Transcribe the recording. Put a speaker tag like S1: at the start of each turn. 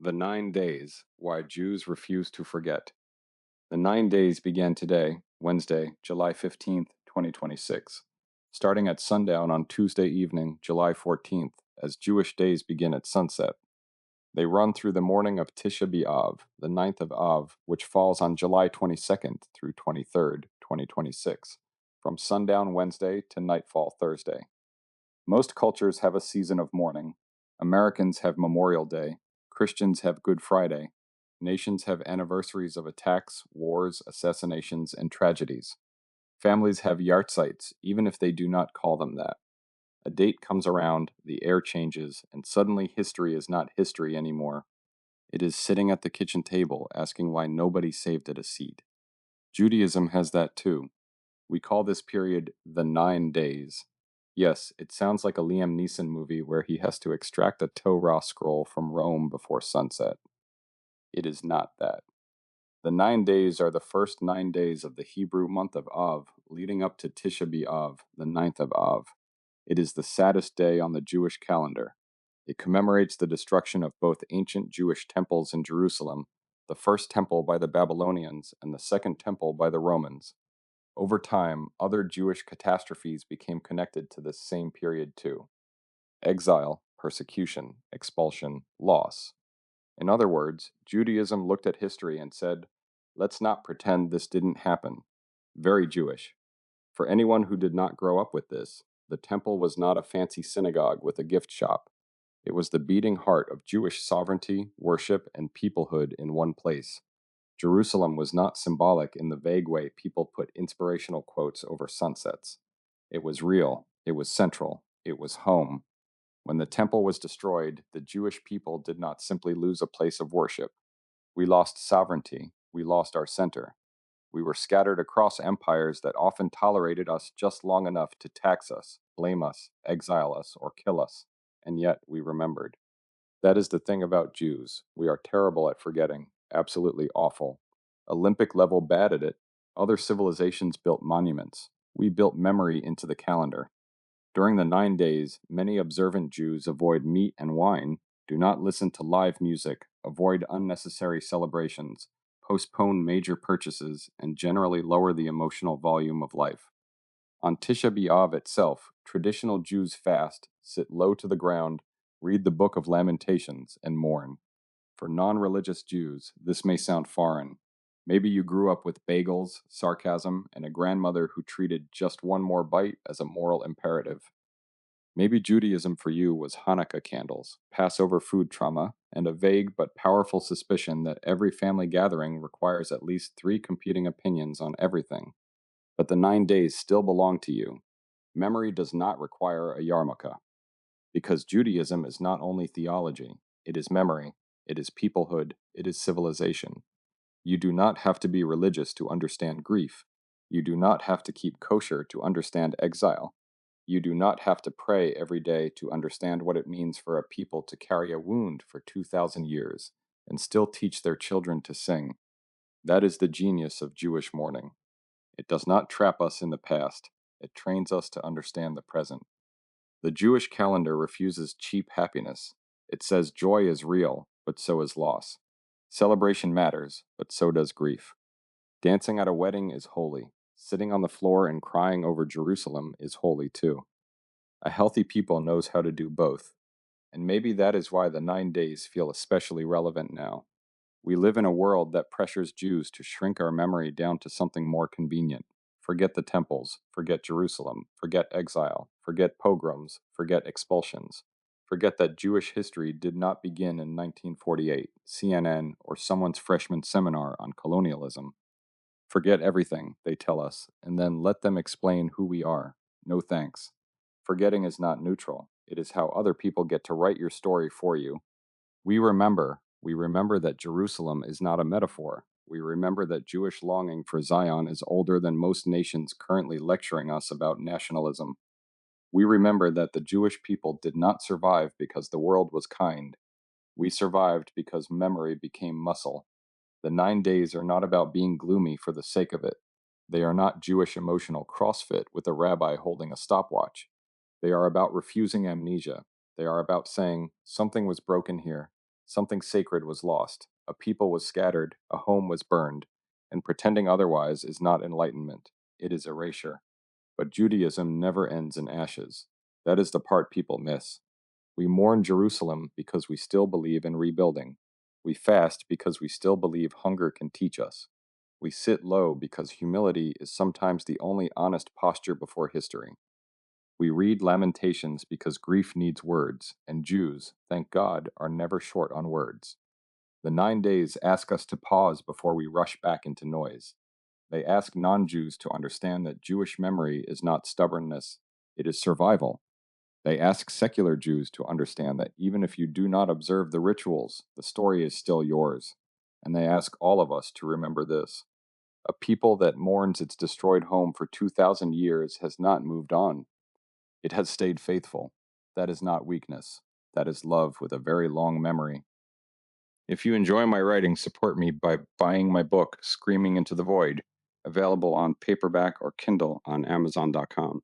S1: The 9 Days Why Jews Refuse to Forget. The 9 days began today, Wednesday, July 15th, 2026, starting at sundown on Tuesday evening, July 14th, as Jewish days begin at sunset. They run through the morning of Tisha B'Av, the ninth of Av, which falls on July 22nd through 23rd, 2026, from sundown Wednesday to nightfall Thursday. Most cultures have a season of mourning. Americans have Memorial Day, Christians have Good Friday, nations have anniversaries of attacks, wars, assassinations, and tragedies. Families have yahrzeits, even if they do not call them that. A date comes around, the air changes, and suddenly history is not history anymore. It is sitting at the kitchen table asking why nobody saved it a seat. Judaism has that too. We call this period the 9 Days. Yes, it sounds like a Liam Neeson movie where he has to extract a Torah scroll from Rome before sunset. It is not that. The 9 days are the first 9 days of the Hebrew month of Av, leading up to Tisha B'Av, the ninth of Av. It is the saddest day on the Jewish calendar. It commemorates the destruction of both ancient Jewish temples in Jerusalem, the first temple by the Babylonians and the second temple by the Romans. Over time, other Jewish catastrophes became connected to this same period too: exile, persecution, expulsion, loss. In other words, Judaism looked at history and said, let's not pretend this didn't happen. Very Jewish. For anyone who did not grow up with this, the temple was not a fancy synagogue with a gift shop. It was the beating heart of Jewish sovereignty, worship, and peoplehood in one place. Jerusalem was not symbolic in the vague way people put inspirational quotes over sunsets. It was real, it was central, it was home. When the temple was destroyed, the Jewish people did not simply lose a place of worship. We lost sovereignty, we lost our center. We were scattered across empires that often tolerated us just long enough to tax us, blame us, exile us, or kill us, and yet we remembered. That is the thing about Jews. We are terrible at forgetting, absolutely awful. Olympic level bad at it. Other civilizations built monuments. We built memory into the calendar. During the 9 days, many observant Jews avoid meat and wine, do not listen to live music, avoid unnecessary celebrations, postpone major purchases, and generally lower the emotional volume of life. On Tisha B'Av itself, traditional Jews fast, sit low to the ground, read the Book of Lamentations, and mourn. For non-religious Jews, this may sound foreign. Maybe you grew up with bagels, sarcasm, and a grandmother who treated just one more bite as a moral imperative. Maybe Judaism for you was Hanukkah candles, Passover food trauma, and a vague but powerful suspicion that every family gathering requires at least 3 competing opinions on everything. But the 9 days still belong to you. Memory does not require a yarmulke. Because Judaism is not only theology, it is memory, it is peoplehood, it is civilization. You do not have to be religious to understand grief. You do not have to keep kosher to understand exile. You do not have to pray every day to understand what it means for a people to carry a wound for 2,000 years and still teach their children to sing. That is the genius of Jewish mourning. It does not trap us in the past, it trains us to understand the present. The Jewish calendar refuses cheap happiness. It says joy is real, but so is loss. Celebration matters, but so does grief. Dancing at a wedding is holy. Sitting on the floor and crying over Jerusalem is holy too. A healthy people knows how to do both. And maybe that is why the 9 days feel especially relevant now. We live in a world that pressures Jews to shrink our memory down to something more convenient. Forget the temples, forget Jerusalem, forget exile, forget pogroms, forget expulsions. Forget that Jewish history did not begin in 1948, CNN, or someone's freshman seminar on colonialism. Forget everything, they tell us, and then let them explain who we are. No thanks. Forgetting is not neutral. It is how other people get to write your story for you. We remember that Jerusalem is not a metaphor. We remember that Jewish longing for Zion is older than most nations currently lecturing us about nationalism. We remember that the Jewish people did not survive because the world was kind. We survived because memory became muscle. The 9 days are not about being gloomy for the sake of it. They are not Jewish emotional CrossFit with a rabbi holding a stopwatch. They are about refusing amnesia. They are about saying, something was broken here. Something sacred was lost, a people was scattered, a home was burned, and pretending otherwise is not enlightenment, it is erasure. But Judaism never ends in ashes. That is the part people miss. We mourn Jerusalem because we still believe in rebuilding. We fast because we still believe hunger can teach us. We sit low because humility is sometimes the only honest posture before history. We read Lamentations because grief needs words, and Jews, thank God, are never short on words. The 9 days ask us to pause before we rush back into noise. They ask non Jews to understand that Jewish memory is not stubbornness, it is survival. They ask secular Jews to understand that even if you do not observe the rituals, the story is still yours. And they ask all of us to remember this: a people that mourns its destroyed home for 2,000 years has not moved on. It has stayed faithful. That is not weakness. That is love with a very long memory. If you enjoy my writing, support me by buying my book, Screaming into the Void, available on paperback or Kindle on Amazon.com.